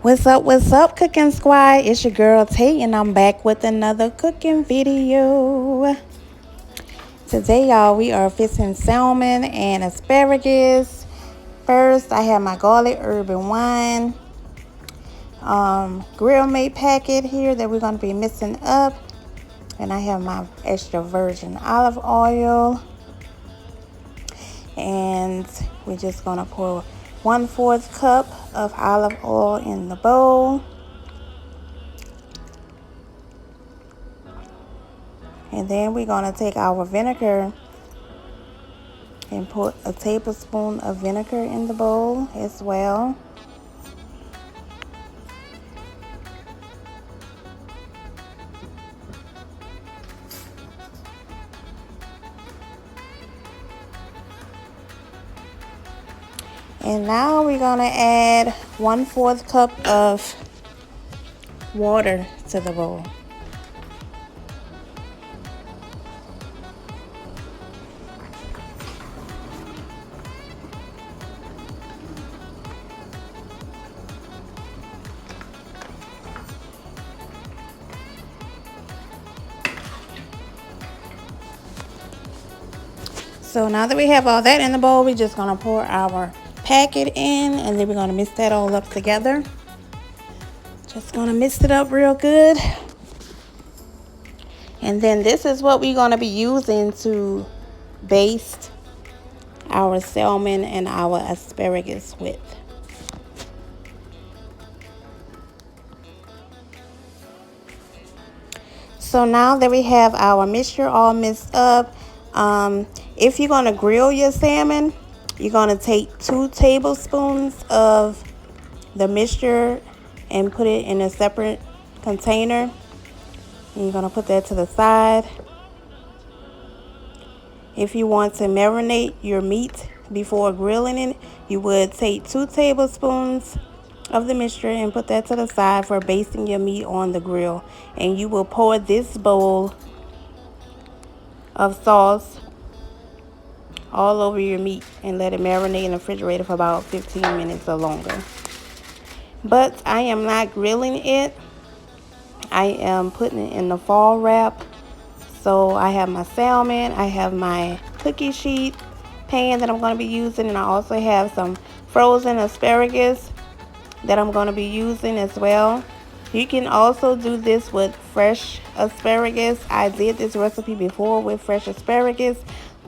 What's up, cooking squad? It's your girl Tay, and I'm back with another cooking video. Today, y'all, we are fixing salmon and asparagus. First, I have my garlic, herb, and wine grill made packet here that we're going to be mixing up. And I have my extra virgin olive oil. And we're just going to pour 1/4 cup of olive oil in the bowl. And then we're going to take our vinegar and put a tablespoon of vinegar in the bowl as well. And now we're going to add 1/4 cup of water to the bowl. So now that we have all that in the bowl, we're just going to pour our packet in, and then we're going to mix that all up together. Just going to mix it up real good. And then this is what we're going to be using to baste our salmon and our asparagus with. So now that we have our mixture all mixed up, if you're going to grill your salmon, you're going to take 2 tablespoons of the mixture and put it in a separate container. And you're going to put that to the side. If you want to marinate your meat before grilling it, you would take 2 tablespoons of the mixture and put that to the side for basting your meat on the grill. And you will pour this bowl of sauce all over your meat and let it marinate in the refrigerator for about 15 minutes or longer. But I am not grilling it. I am putting it in the fall wrap. So I have my salmon, I have my cookie sheet pan that I'm going to be using, and I also have some frozen asparagus that I'm going to be using as well. You can also do this with fresh asparagus. I did this recipe before with fresh asparagus,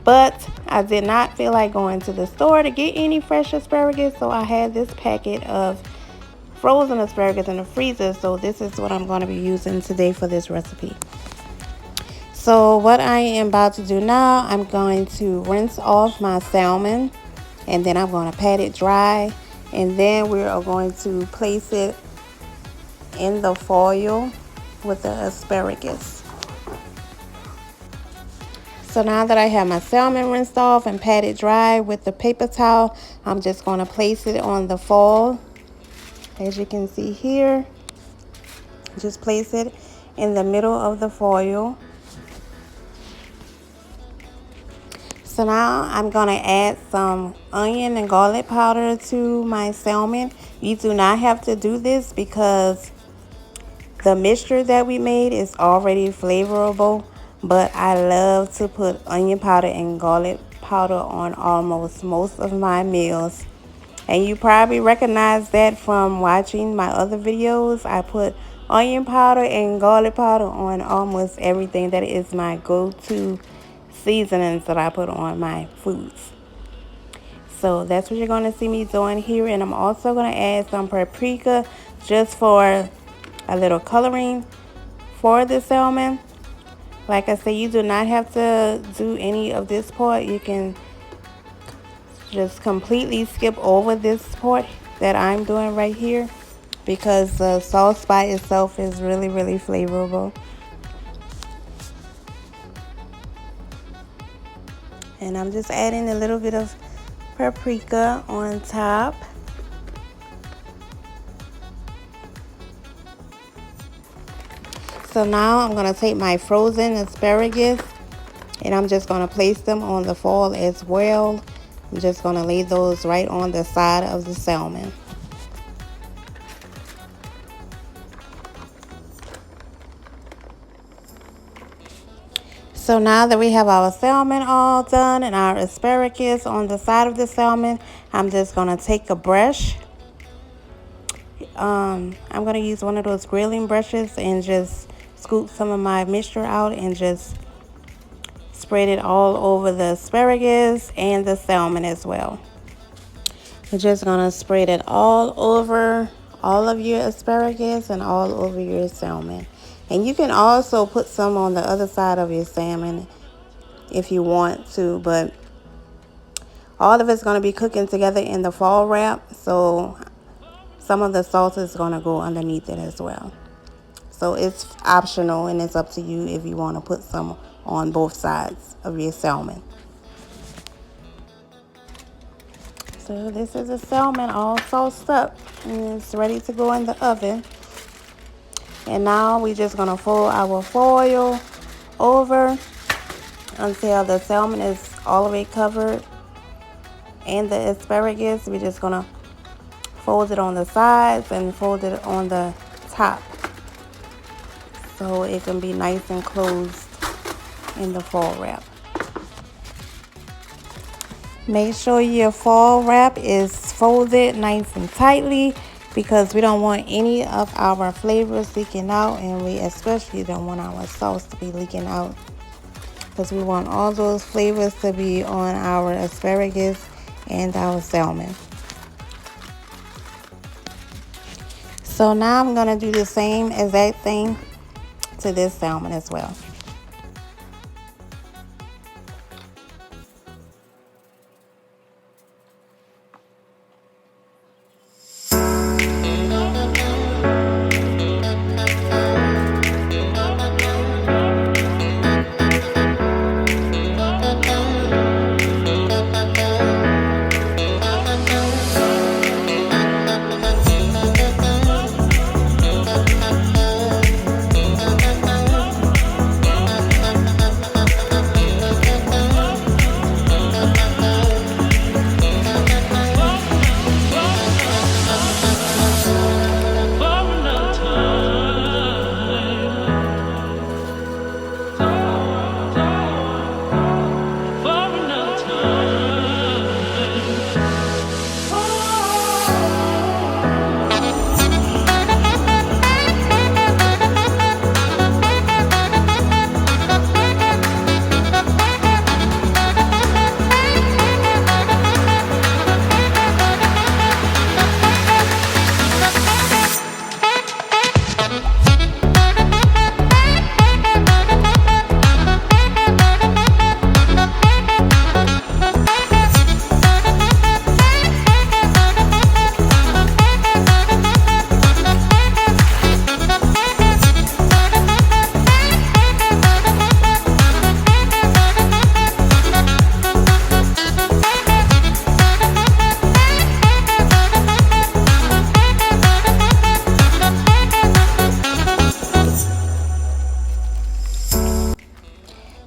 but I did not feel like going to the store to get any fresh asparagus, so I had this packet of frozen asparagus in the freezer. So this is what I'm going to be using today for this recipe. So what I am about to do now, I'm going to rinse off my salmon, and then I'm going to pat it dry, and then we are going to place it in the foil with the asparagus. So now that I have my salmon rinsed off and patted dry with the paper towel, I'm just going to place it on the foil. As you can see here, just place it in the middle of the foil. So now I'm going to add some onion and garlic powder to my salmon. You do not have to do this because the mixture that we made is already flavorful, but I love to put onion powder and garlic powder on almost most of my meals. And you probably recognize that from watching my other videos. I put onion powder and garlic powder on almost everything. That is my go-to seasonings that I put on my foods. So that's what you're going to see me doing here. And I'm also going to add some paprika just for a little coloring for the salmon. Like I said, you do not have to do any of this part. You can just completely skip over this part that I'm doing right here, because the sauce by itself is really flavorful. And I'm just adding a little bit of paprika on top. So now I'm going to take my frozen asparagus, and I'm just going to place them on the foil as well. I'm just going to lay those right on the side of the salmon. So now that we have our salmon all done and our asparagus on the side of the salmon, I'm just going to take a brush. I'm going to use one of those grilling brushes and just scoop some of my mixture out and just spread it all over the asparagus and the salmon as well. You're just going to spread it all over all of your asparagus and all over your salmon. And you can also put some on the other side of your salmon if you want to, but all of it's going to be cooking together in the fall wrap, so some of the salt is going to go underneath it as well. So it's optional and it's up to you if you want to put some on both sides of your salmon. So this is a salmon all sauced up and it's ready to go in the oven. And now we're just going to fold our foil over until the salmon is all the way covered. And the asparagus, we're just going to fold it on the sides and fold it on the top so it can be nice and closed in the fall wrap. Make sure your fall wrap is folded nice and tightly because we don't want any of our flavors leaking out, and we especially don't want our sauce to be leaking out because we want all those flavors to be on our asparagus and our salmon. So now I'm going to do the same exact thing to this salmon as well.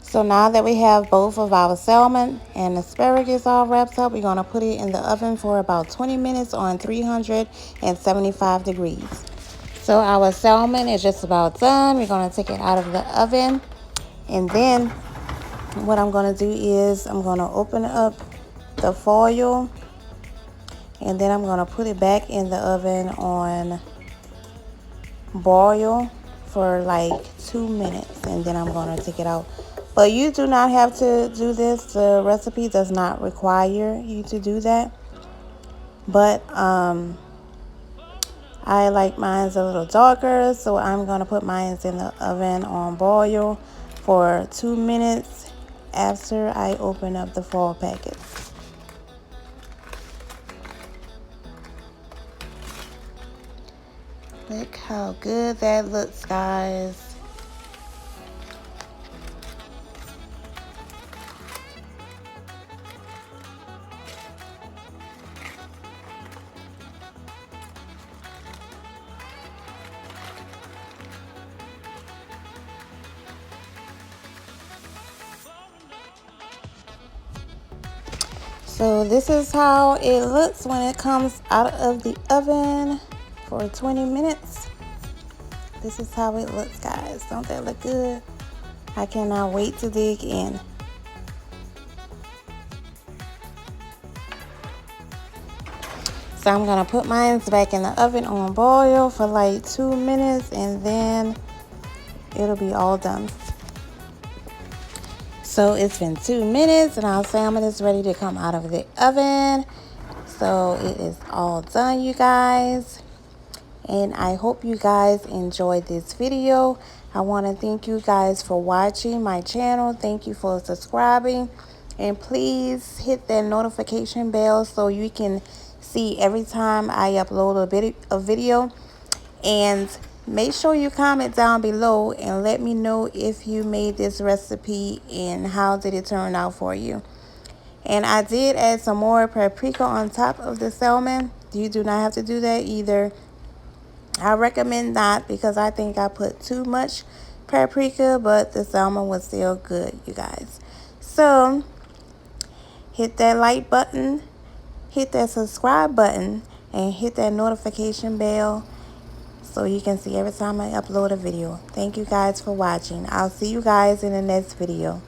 So now that we have both of our salmon and asparagus all wrapped up, we're going to put it in the oven for about 20 minutes on 375 degrees. So our salmon is just about done. We're going to take it out of the oven. And then what I'm going to do is I'm going to open up the foil. And then I'm going to put it back in the oven on broil for like 2 minutes. And then I'm going to take it out. But you do not have to do this. The recipe does not require you to do that. But I like mine a little darker, so I'm going to put mine in the oven on broil for 2 minutes after I open up the foil packet. Look how good that looks, guys. So this is how it looks when it comes out of the oven for 20 minutes. This is how it looks, guys. Don't that look good? I cannot wait to dig in. So I'm gonna put mine back in the oven on boil for like 2 minutes, and then it'll be all done. So it's been 2 minutes and our salmon is ready to come out of the oven. So it is all done, you guys. And I hope you guys enjoyed this video. I want to thank you guys for watching my channel. Thank you for subscribing. And please hit that notification bell so you can see every time I upload a video. And make sure you comment down below and let me know if you made this recipe and how did it turn out for you. And I did add some more paprika on top of the salmon. You do not have to do that either. I recommend not because I think I put too much paprika, but the salmon was still good, you guys. So hit that like button, hit that subscribe button, and hit that notification bell so you can see every time I upload a video. Thank you guys for watching. I'll see you guys in the next video.